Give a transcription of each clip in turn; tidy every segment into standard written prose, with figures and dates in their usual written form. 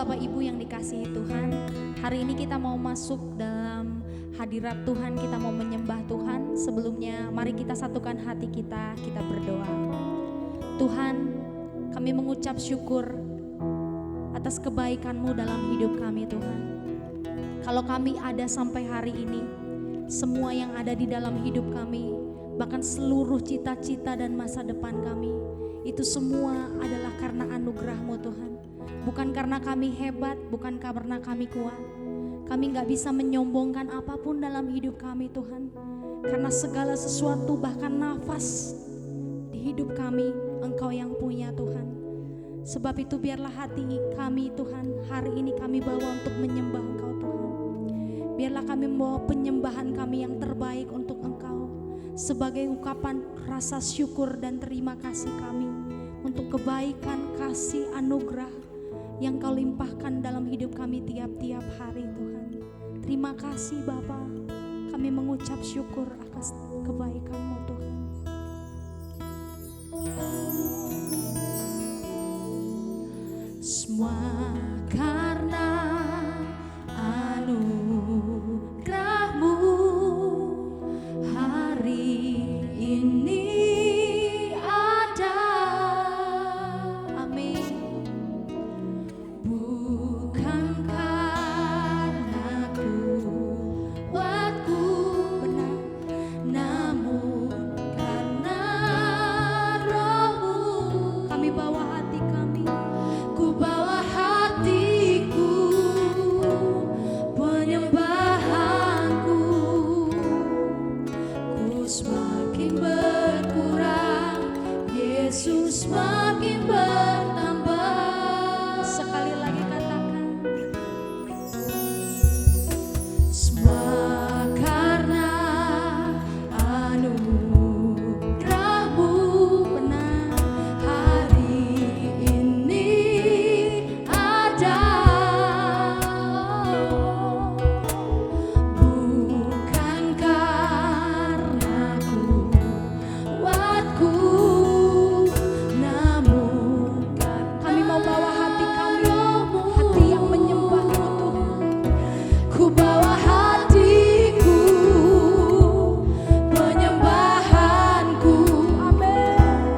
Bapak Ibu yang dikasihi Tuhan, hari ini kita mau masuk dalam hadirat Tuhan, kita mau menyembah Tuhan. Sebelumnya mari kita satukan hati kita berdoa. Tuhan, kami mengucap syukur atas kebaikan-Mu dalam hidup kami Tuhan. Kalau kami ada sampai hari ini, semua yang ada di dalam hidup kami, bahkan seluruh cita-cita dan masa depan kami, itu semua adalah karena anugerah-Mu Tuhan. Bukan karena kami hebat, bukan karena kami kuat. Kami gak bisa menyombongkan apapun dalam hidup kami Tuhan. Karena segala sesuatu bahkan nafas di hidup kami Engkau yang punya Tuhan. Sebab itu biarlah hati kami Tuhan hari ini kami bawa untuk menyembah Engkau Tuhan. Biarlah kami membawa penyembahan kami yang terbaik untuk Engkau. Sebagai ungkapan rasa syukur dan terima kasih kami untuk kebaikan, kasih, anugerah yang Kau limpahkan dalam hidup kami tiap-tiap hari Tuhan. Terima kasih Bapa, kami mengucap syukur atas kebaikan-Mu Tuhan. Semua karena anugerah-Mu hari ini ada. Amin. Bukan karena kuatku benar, namun karena Roh-Mu. Kami bawa hati kami, ku bawa hatiku, penyembahanku, ku semakin berkurang, Yesus semakin bertambah. Sekali lagi katakan, semua karena anugerah-Mu benar hari ini ada. Bukan karena kuatku, namun kami mau bawa hati kami, hati yang menyembah-Mu Tuhan. Ku bawa hatiku, penyembahanku, amin.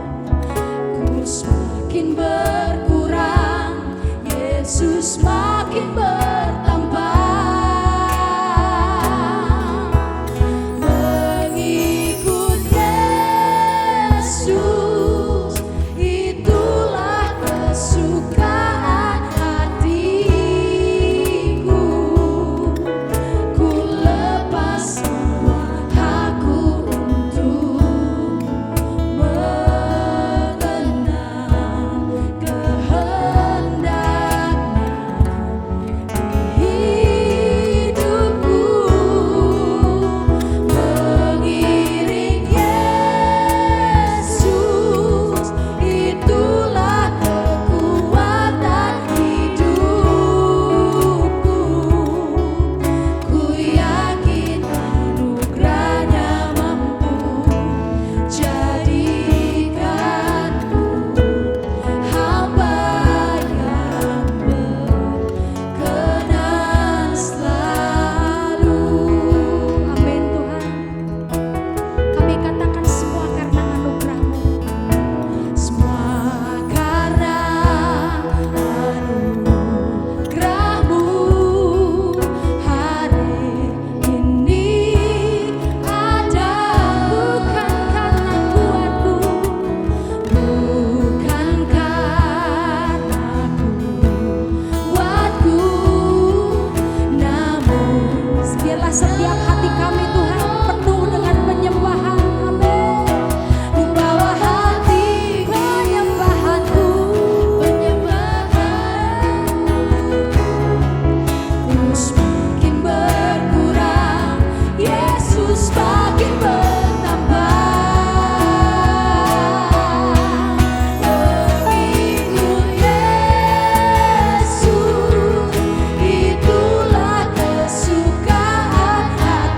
Ku semakin berkurang, Yesus semakin bertambah. Mengikut Yesus, itulah kesukaan hatiku. Ku lepas semua hakku untuk mengenal kehendaknya di hidupku. Mengiring Yesus, itulah kekuatan hidupku. Ku yakin anugerah-Nya mampu jadikanku hamba yang berkenan selalu. Amin Tuhan. Kami katakan semua karena anugerah-Mu. Semua karena anugerah-Mu hari ini ada. Bukan karena kuatku, bukan karena kuatku, namun biarlah setiap hati kami Tuhan penuh dengan penyembahan. Amin. Ku bawa hati, penyembahanku, ku semakin berkurang, Yesus semakin bertambah. Mengikut Yesus, itulah kesukaan hatiku.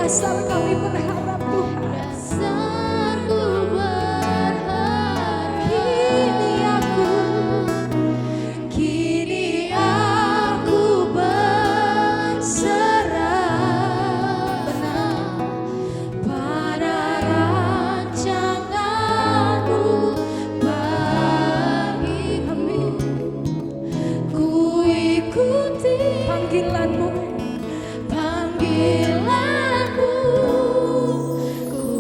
dasar kami berharap Tuhan. Dasarku berharap. Kini aku berserah benar pada rancangan-Mu bagi kami. Ku ikuti panggilan-Mu, panggilan-Mu. Ku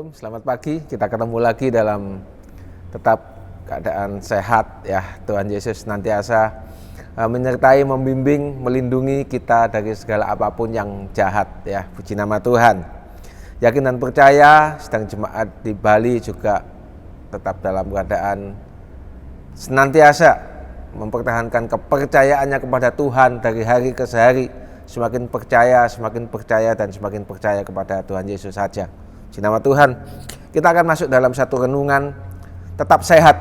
Shalom, selamat pagi. Kita ketemu lagi dalam tetap keadaan sehat ya. Tuhan Yesus senantiasa menyertai, membimbing, melindungi kita dari segala apapun yang jahat ya. Puji nama Tuhan. Yakin dan percaya sedang jemaat di Bali juga tetap dalam keadaan senantiasa mempertahankan kepercayaannya kepada Tuhan dari hari ke hari. Semakin percaya dan semakin percaya kepada Tuhan Yesus saja. Puji nama Tuhan. Kita akan masuk dalam satu renungan tetap sehat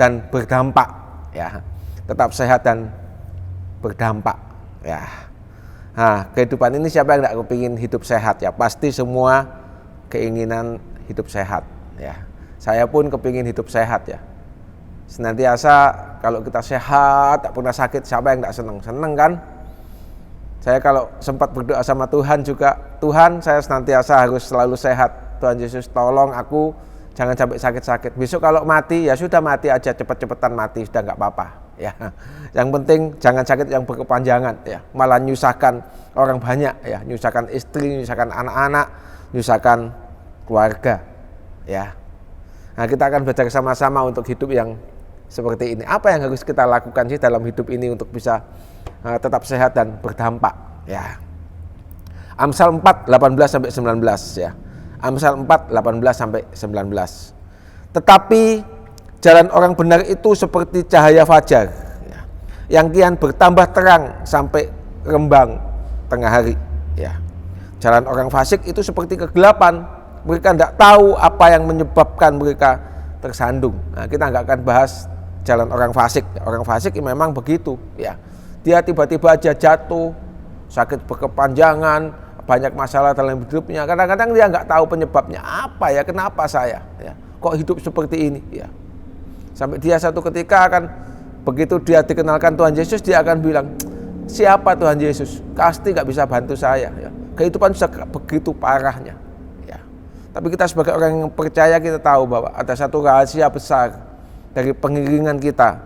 dan berdampak ya. Tetap sehat dan berdampak ya. Nah, kehidupan ini siapa yang tidak kepingin hidup sehat ya? Pasti semua keinginan hidup sehat ya. Saya pun kepingin hidup sehat ya. Senantiasa kalau kita sehat, tak pernah sakit, siapa yang tidak senang? Senang kan? Saya kalau sempat berdoa sama Tuhan juga, Tuhan saya senantiasa harus selalu sehat. Tuhan Yesus tolong aku jangan sampai sakit-sakit. Besok kalau mati ya sudah mati aja, cepet-cepetan mati sudah nggak apa-apa ya. Yang penting jangan sakit yang berkepanjangan ya, malah nyusahkan orang banyak ya, nyusahkan istri, nyusahkan anak-anak, nyusahkan keluarga ya. Nah, kita akan belajar sama-sama untuk hidup yang seperti ini. Apa yang harus kita lakukan sih dalam hidup ini untuk bisa tetap sehat dan berdampak ya. Amsal 4 18 sampai 19 ya. Amsal 4 18 sampai 19. Tetapi jalan orang benar itu seperti cahaya fajar ya, yang kian bertambah terang sampai rembang tengah hari ya. Jalan orang fasik itu seperti kegelapan, mereka tidak tahu apa yang menyebabkan mereka tersandung. Nah, kita nggak akan bahas jalan orang fasik. Orang fasik memang begitu ya. Dia tiba-tiba aja jatuh, sakit berkepanjangan, banyak masalah dalam hidupnya. Kadang-kadang dia nggak tahu penyebabnya apa ya, kenapa saya ya, kok hidup seperti ini ya. Sampai dia satu ketika akan, begitu dia dikenalkan Tuhan Yesus, dia akan bilang, siapa Tuhan Yesus? Pasti nggak bisa bantu saya ya. Kehidupan sudah begitu parahnya ya. Tapi kita sebagai orang yang percaya, kita tahu bahwa ada satu rahasia besar dari pengiringan kita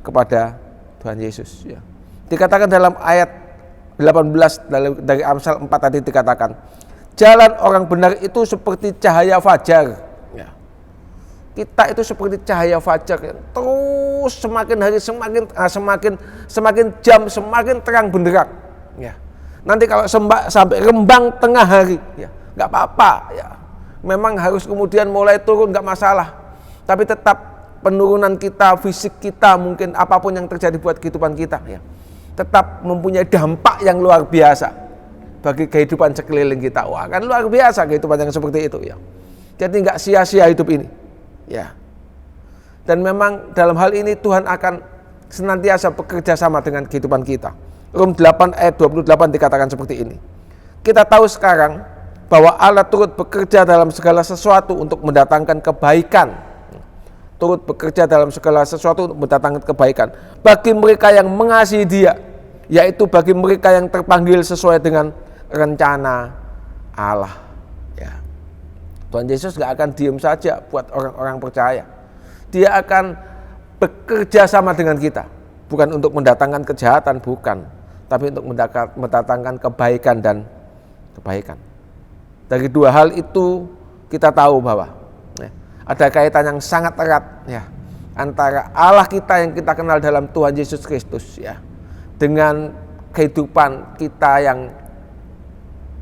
kepada Tuhan Yesus ya. Dikatakan dalam ayat 18 dari Amsal 4 tadi dikatakan, jalan orang benar itu seperti cahaya fajar ya. Kita itu seperti cahaya fajar yang terus semakin hari semakin jam semakin terang benderang ya. Nanti kalau sampai rembang tengah hari ya, nggak apa-apa ya. Memang harus kemudian mulai turun, nggak masalah. Tapi tetap penurunan kita, fisik kita, mungkin apapun yang terjadi buat kehidupan kita ya, tetap mempunyai dampak yang luar biasa bagi kehidupan sekeliling kita. Wah, kan luar biasa kehidupan yang seperti itu ya. Jadi nggak sia-sia hidup ini ya. Dan memang dalam hal ini Tuhan akan senantiasa bekerja sama dengan kehidupan kita. Rom 8 ayat 28 dikatakan seperti ini. Kita tahu sekarang bahwa Allah turut bekerja dalam segala sesuatu untuk mendatangkan kebaikan. Turut bekerja dalam segala sesuatu untuk mendatangkan kebaikan bagi mereka yang mengasihi Dia, yaitu bagi mereka yang terpanggil sesuai dengan rencana Allah ya. Tuhan Yesus gak akan diam saja buat orang-orang percaya. Dia akan bekerja sama dengan kita, bukan untuk mendatangkan kejahatan, bukan, tapi untuk mendatangkan kebaikan dan kebaikan. Dari dua hal itu kita tahu bahwa ada kaitan yang sangat erat ya antara Allah kita yang kita kenal dalam Tuhan Yesus Kristus ya, dengan kehidupan kita yang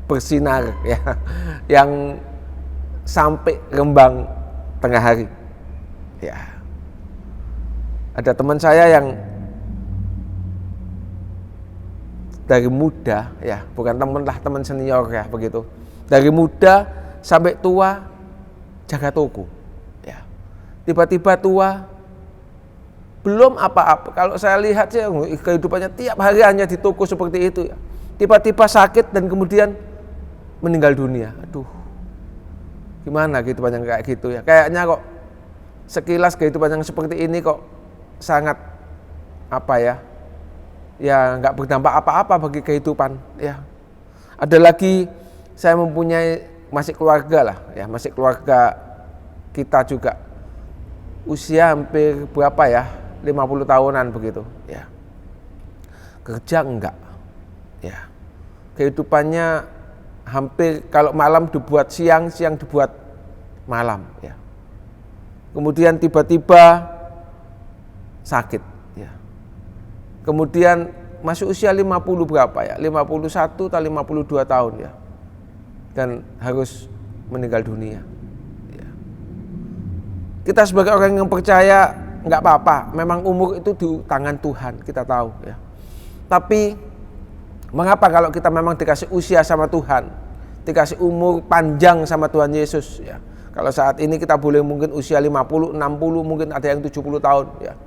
bersinar ya, yang sampai rembang tengah hari ya. Ada teman saya yang dari muda ya, bukan teman lah, teman senior ya begitu, dari muda sampai tua jaga toko. Tiba-tiba tua, belum apa-apa. Kalau saya lihat sih kehidupannya tiap hari hanya di toko seperti itu ya. Tiba-tiba sakit dan kemudian meninggal dunia. Aduh, gimana kehidupan yang kayak gitu ya. Kayaknya kok sekilas kehidupan yang seperti ini kok sangat apa ya, ya nggak berdampak apa-apa bagi kehidupan ya. Ada lagi, saya mempunyai masih keluarga lah ya, masih keluarga kita juga. Usia hampir berapa ya, 50 tahunan begitu ya. Kerja enggak ya. Kehidupannya hampir kalau malam dibuat siang, siang dibuat malam ya. Kemudian tiba-tiba sakit ya. Kemudian masih usia 50 berapa ya? 51 atau 52 tahun ya. Dan harus meninggal dunia. Ya. Kita sebagai orang yang percaya nggak apa-apa, memang umur itu di tangan Tuhan, kita tahu ya. Tapi mengapa kalau kita memang dikasih usia sama Tuhan, dikasih umur panjang sama Tuhan Yesus ya. Kalau saat ini kita boleh mungkin usia 50, 60, mungkin ada yang 70 tahun ya.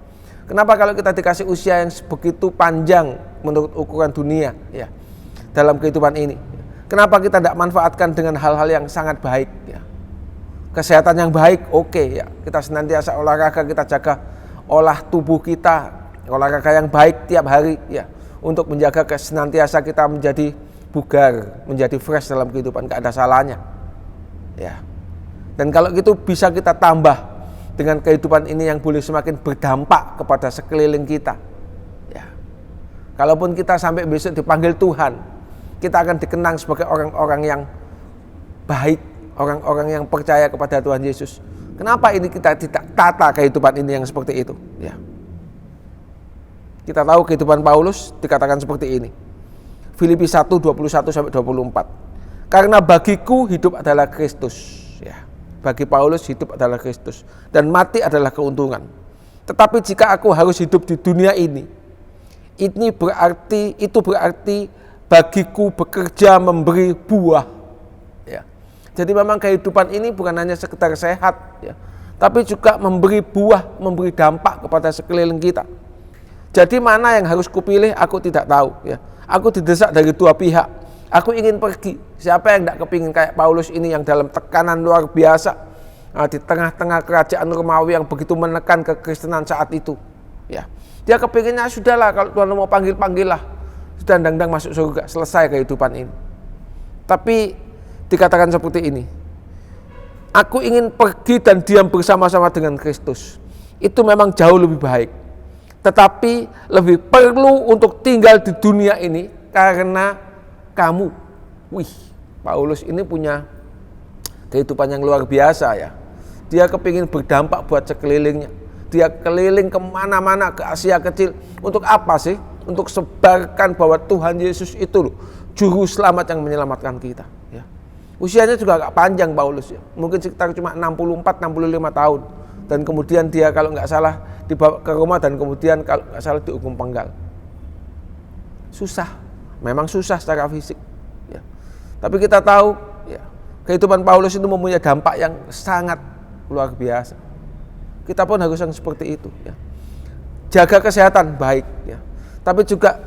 Kenapa kalau kita dikasih usia yang begitu panjang menurut ukuran dunia ya dalam kehidupan ini? Kenapa kita tidak manfaatkan dengan hal-hal yang sangat baik ya? Kesehatan yang baik, oke ya. Kita senantiasa olahraga, kita jaga olah tubuh kita, olahraga yang baik tiap hari ya, untuk menjaga senantiasa kita menjadi bugar, menjadi fresh dalam kehidupan, gak ada salahnya ya. Dan kalau gitu bisa kita tambah dengan kehidupan ini yang boleh semakin berdampak kepada sekeliling kita ya. Kalaupun kita sampai besok dipanggil Tuhan, kita akan dikenang sebagai orang-orang yang baik, orang-orang yang percaya kepada Tuhan Yesus. Kenapa ini kita tidak tata kehidupan ini yang seperti itu ya. Kita tahu kehidupan Paulus dikatakan seperti ini. Filipi 1:21-24. Karena bagiku hidup adalah Kristus ya. Bagi Paulus hidup adalah Kristus dan mati adalah keuntungan. Tetapi jika aku harus hidup di dunia ini, itu berarti bagiku bekerja memberi buah ya. Jadi memang kehidupan ini bukan hanya sekedar sehat ya, tapi juga memberi buah, memberi dampak kepada sekeliling kita. Jadi mana yang harus kupilih aku tidak tahu ya. Aku didesak dari dua pihak. Aku ingin pergi. Siapa yang tidak kepingin kayak Paulus ini yang dalam tekanan luar biasa di tengah-tengah kerajaan Romawi yang begitu menekan kekristenan saat itu ya. Dia kepinginnya sudahlah, kalau Tuhan mau panggil-panggillah, sudah ndang-ndang masuk surga, selesai kehidupan ini. Tapi dikatakan seperti ini, aku ingin pergi dan diam bersama-sama dengan Kristus. Itu memang jauh lebih baik, tetapi lebih perlu untuk tinggal di dunia ini karena kamu. Wih, Paulus ini punya kehidupan yang luar biasa ya. Dia kepingin berdampak buat sekelilingnya. Dia keliling kemana-mana ke Asia Kecil. Untuk apa sih? Untuk sebarkan bahwa Tuhan Yesus itu loh, juru selamat yang menyelamatkan kita ya. Usianya juga agak panjang Paulus ya. Mungkin sekitar cuma 64-65 tahun. Dan kemudian dia kalau nggak salah dibawa ke Roma dan kemudian kalau nggak salah dihukum penggal. Susah. Memang susah secara fisik ya. Tapi kita tahu ya, kehidupan Paulus itu mempunyai dampak yang sangat luar biasa. Kita pun harus yang seperti itu ya. Jaga kesehatan baik ya, tapi juga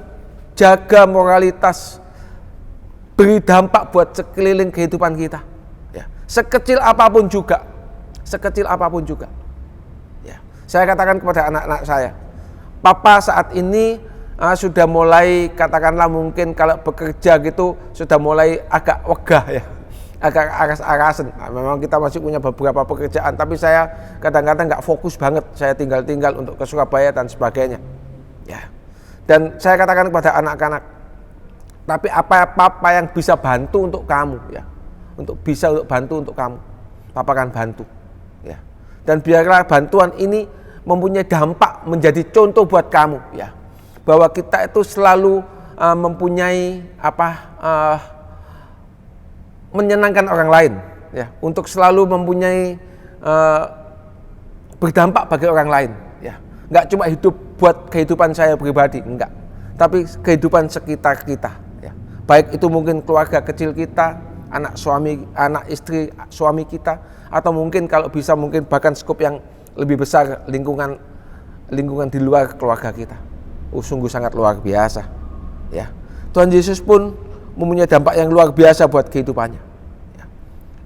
jaga moralitas, beri dampak buat sekeliling kehidupan kita ya. Sekecil apapun juga ya. Saya katakan kepada anak-anak saya, papa saat ini sudah mulai katakanlah mungkin kalau bekerja gitu sudah mulai agak wegah ya, agak aras-arasan. Memang kita masih punya beberapa pekerjaan, tapi saya kadang-kadang nggak fokus banget. Saya tinggal untuk ke Surabaya dan sebagainya ya. Dan saya katakan kepada anak-anak, tapi apa yang bisa bantu untuk kamu ya, untuk bantu untuk kamu, papa akan bantu ya. Dan biarlah bantuan ini mempunyai dampak menjadi contoh buat kamu ya, bahwa kita itu selalu mempunyai menyenangkan orang lain ya, untuk selalu mempunyai berdampak bagi orang lain ya. Enggak cuma hidup buat kehidupan saya pribadi, enggak, tapi kehidupan sekitar kita ya. Baik itu mungkin keluarga kecil kita, anak istri suami kita, atau mungkin kalau bisa mungkin bahkan skop yang lebih besar, lingkungan di luar keluarga kita. Sungguh sangat luar biasa ya. Tuhan Yesus pun mempunyai dampak yang luar biasa buat kehidupannya ya.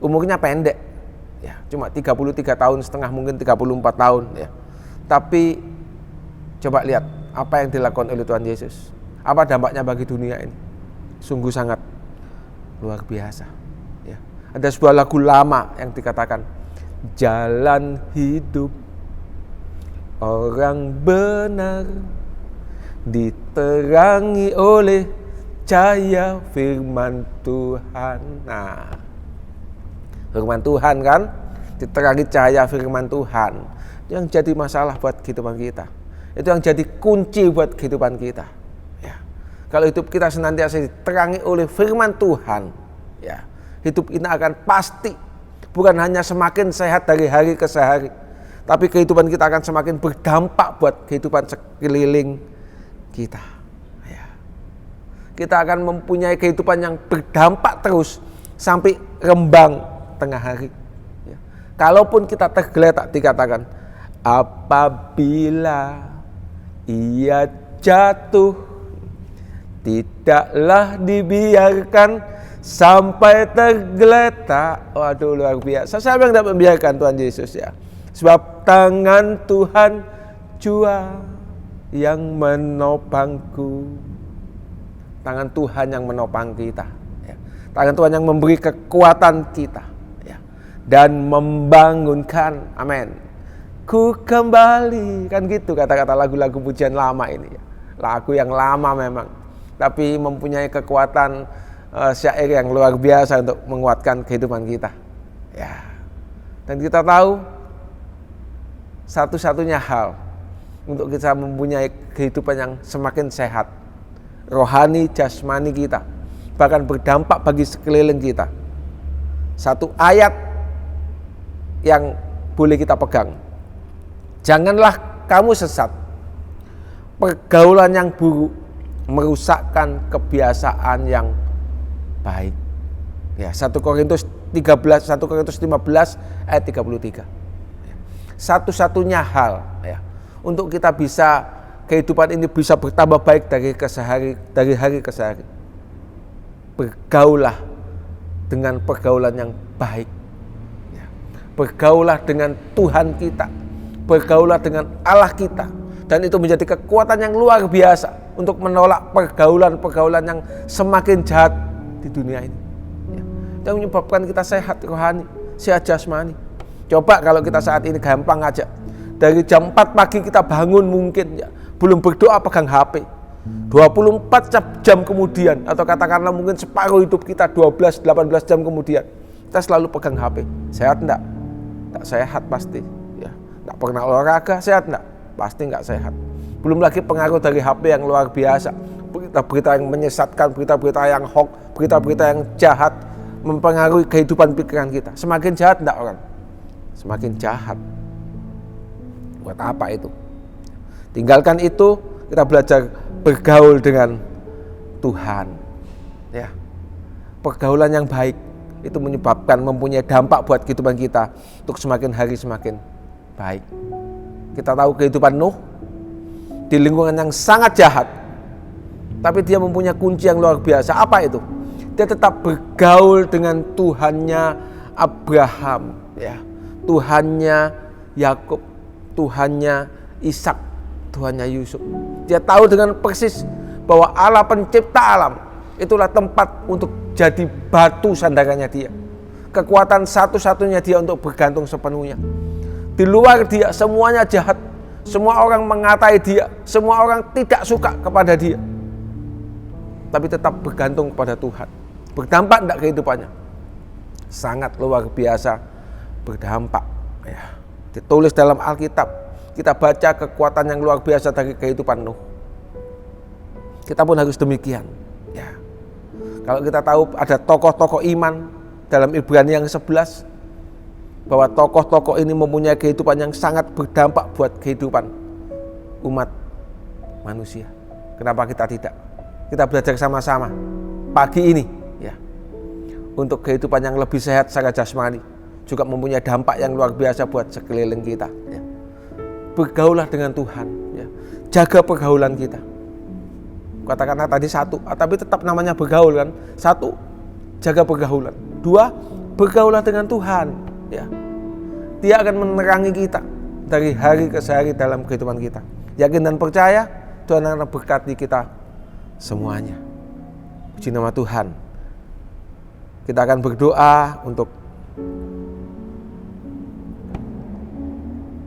Umurnya pendek ya, cuma 33 tahun setengah, mungkin 34 tahun ya. Tapi coba lihat apa yang dilakukan oleh Tuhan Yesus, apa dampaknya bagi dunia ini. Sungguh sangat luar biasa ya. Ada sebuah lagu lama yang dikatakan, jalan hidup orang benar diterangi oleh cahaya firman Tuhan. Nah, firman Tuhan kan diterangi cahaya firman Tuhan, yang jadi masalah buat kehidupan kita. Itu yang jadi kunci buat kehidupan kita. Ya. Kalau hidup kita senantiasa diterangi oleh firman Tuhan, ya, hidup kita akan pasti bukan hanya semakin sehat dari hari ke hari, tapi kehidupan kita akan semakin berdampak buat kehidupan sekeliling kita. Ya. Kita akan mempunyai kehidupan yang berdampak terus sampai rembang tengah hari. Ya. Kalaupun kita tergeletak, dikatakan apabila ia jatuh, tidaklah dibiarkan sampai tergeletak. Waduh, luar biasa. Siapa yang tidak membiarkan Tuhan Yesus, ya? Sebab tangan Tuhan jua yang menopangku. Tangan Tuhan yang menopang kita, ya. Tangan Tuhan yang memberi kekuatan kita, ya, dan membangunkan. Amin. Ku kembali, kan gitu kata-kata lagu-lagu pujian lama ini, ya. Lagu yang lama memang, tapi mempunyai kekuatan syair yang luar biasa untuk menguatkan kehidupan kita, ya. Dan kita tahu satu-satunya hal untuk kita mempunyai kehidupan yang semakin sehat, rohani, jasmani kita, bahkan berdampak bagi sekeliling kita. Satu ayat yang boleh kita pegang. Janganlah kamu sesat. Pergaulan yang buruk merusakkan kebiasaan yang baik. Ya, 1 Korintus 15 ayat 33. Satu-satunya hal, ya, untuk kita bisa kehidupan ini bisa bertambah baik dari hari ke hari. Bergaulah dengan pergaulan yang baik. Ya. Bergaulah dengan Tuhan kita. Bergaulah dengan Allah kita. Dan itu menjadi kekuatan yang luar biasa untuk menolak pergaulan-pergaulan yang semakin jahat di dunia ini. Ya. Yang menyebabkan kita sehat rohani, sehat jasmani. Coba kalau kita saat ini gampang aja. Dari jam 4 pagi kita bangun mungkin, ya, belum berdoa pegang HP. 24 jam kemudian, atau katakanlah mungkin separuh hidup kita 12-18 jam kemudian, kita selalu pegang HP. Sehat enggak? Enggak sehat pasti. Ya. Enggak pernah olahraga, sehat enggak? Pasti enggak sehat. Belum lagi pengaruh dari HP yang luar biasa. Berita-berita yang menyesatkan, berita-berita yang hoax, berita-berita yang jahat mempengaruhi kehidupan pikiran kita. Semakin jahat enggak orang? Semakin jahat. Buat apa itu? Tinggalkan itu, kita belajar bergaul dengan Tuhan. Ya. Pergaulan yang baik itu menyebabkan mempunyai dampak buat kehidupan kita untuk semakin hari semakin baik. Kita tahu kehidupan Nuh di lingkungan yang sangat jahat, tapi dia mempunyai kunci yang luar biasa. Apa itu? Dia tetap bergaul dengan Tuhannya Abraham, ya. Tuhannya Yakub, Tuhannya Ishak, Tuhannya Yusuf. Dia tahu dengan persis bahwa Allah pencipta alam itulah tempat untuk jadi batu sandarannya dia. Kekuatan satu-satunya dia untuk bergantung sepenuhnya. Di luar dia semuanya jahat. Semua orang mengatai dia, semua orang tidak suka kepada dia. Tapi tetap bergantung kepada Tuhan. Berdampak enggak kehidupannya? Sangat luar biasa berdampak, ya. Ditulis dalam Alkitab, kita baca kekuatan yang luar biasa dari kehidupan Nuh. Kita pun harus demikian, ya. Kalau kita tahu ada tokoh-tokoh iman dalam Ibrani yang 11, bahwa tokoh-tokoh ini mempunyai kehidupan yang sangat berdampak buat kehidupan umat manusia. Kenapa kita tidak? Kita belajar sama-sama pagi ini, ya, untuk kehidupan yang lebih sehat secara jasmani, juga mempunyai dampak yang luar biasa buat sekeliling kita, ya. Bergaulah dengan Tuhan, ya. Jaga pergaulan kita. Katakanlah tadi satu, tapi tetap namanya bergaul kan. Satu, jaga pergaulan. Dua, bergaulah dengan Tuhan, ya. Dia akan menerangi kita dari hari ke hari dalam kehidupan kita. Yakin dan percaya Tuhan akan berkati kita semuanya. Puji nama Tuhan. Kita akan berdoa untuk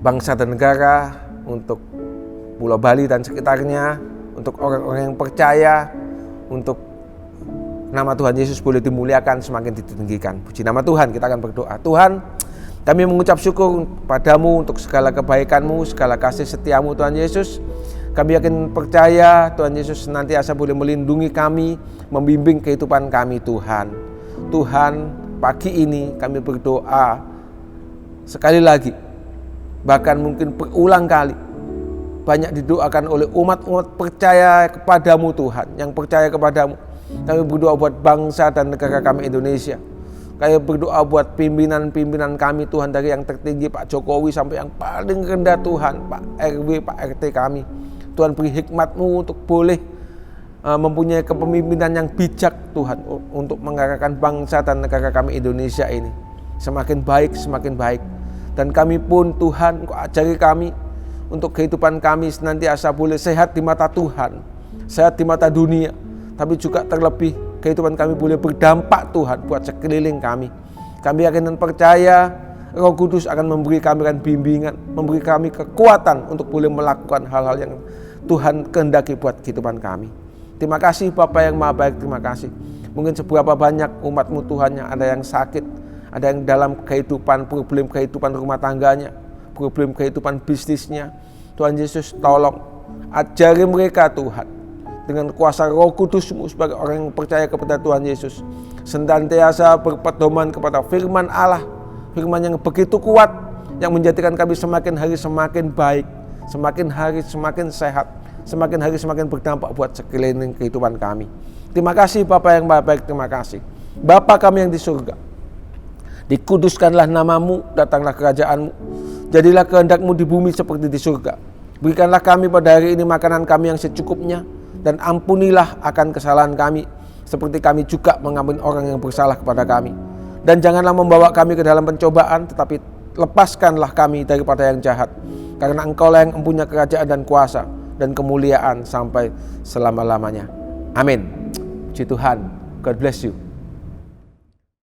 bangsa dan negara, untuk Pulau Bali dan sekitarnya, untuk orang-orang yang percaya, untuk nama Tuhan Yesus boleh dimuliakan, semakin ditinggikan. Puji nama Tuhan, kita akan berdoa. Tuhan, Kami mengucap syukur padamu untuk segala kebaikan-Mu, segala kasih setia-Mu Tuhan Yesus. Kami yakin percaya Tuhan Yesus senantiasa boleh melindungi kami, membimbing kehidupan kami Tuhan. Tuhan, pagi ini kami berdoa sekali lagi, bahkan mungkin berulang kali, banyak didoakan oleh umat-umat percaya kepadamu Tuhan, yang percaya kepadamu. Kami berdoa buat bangsa dan negara kami Indonesia. Kami berdoa buat pimpinan-pimpinan kami Tuhan, dari yang tertinggi Pak Jokowi sampai yang paling rendah Tuhan, Pak RW, Pak RT kami. Tuhan beri hikmat-Mu untuk boleh mempunyai kepemimpinan yang bijak Tuhan, untuk mengarahkan bangsa dan negara kami Indonesia ini semakin baik, semakin baik. Dan kami pun Tuhan, Engkau ajari kami untuk kehidupan kami senantiasa boleh sehat di mata Tuhan, sehat di mata dunia, tapi juga terlebih kehidupan kami boleh berdampak Tuhan buat sekeliling kami. Kami yakin dan percaya Roh Kudus akan memberi kami bimbingan, memberi kami kekuatan untuk boleh melakukan hal-hal yang Tuhan kehendaki buat kehidupan kami. Terima kasih Bapa yang Maha Baik, terima kasih. Mungkin seberapa banyak umat-Mu Tuhan yang ada yang sakit, ada yang dalam kehidupan, problem kehidupan rumah tangganya, problem kehidupan bisnisnya. Tuhan Yesus tolong ajari mereka Tuhan, dengan kuasa Roh Kudus-Mu sebagai orang yang percaya kepada Tuhan Yesus, senantiasa berpedoman kepada firman Allah, firman yang begitu kuat, yang menjadikan kami semakin hari semakin baik, semakin hari semakin sehat, semakin hari semakin berdampak buat sekeliling kehidupan kami. Terima kasih Bapa yang Maha Baik, terima kasih. Bapa kami yang di surga, dikuduskanlah nama-Mu, datanglah kerajaan-Mu, jadilah kehendak-Mu di bumi seperti di surga. Berikanlah kami pada hari ini makanan kami yang secukupnya, dan ampunilah akan kesalahan kami, seperti kami juga mengampuni orang yang bersalah kepada kami. Dan janganlah membawa kami ke dalam pencobaan, tetapi lepaskanlah kami daripada yang jahat. Karena Engkaulah yang mempunyai kerajaan dan kuasa dan kemuliaan sampai selama-lamanya. Amin. Puji Tuhan. God bless you.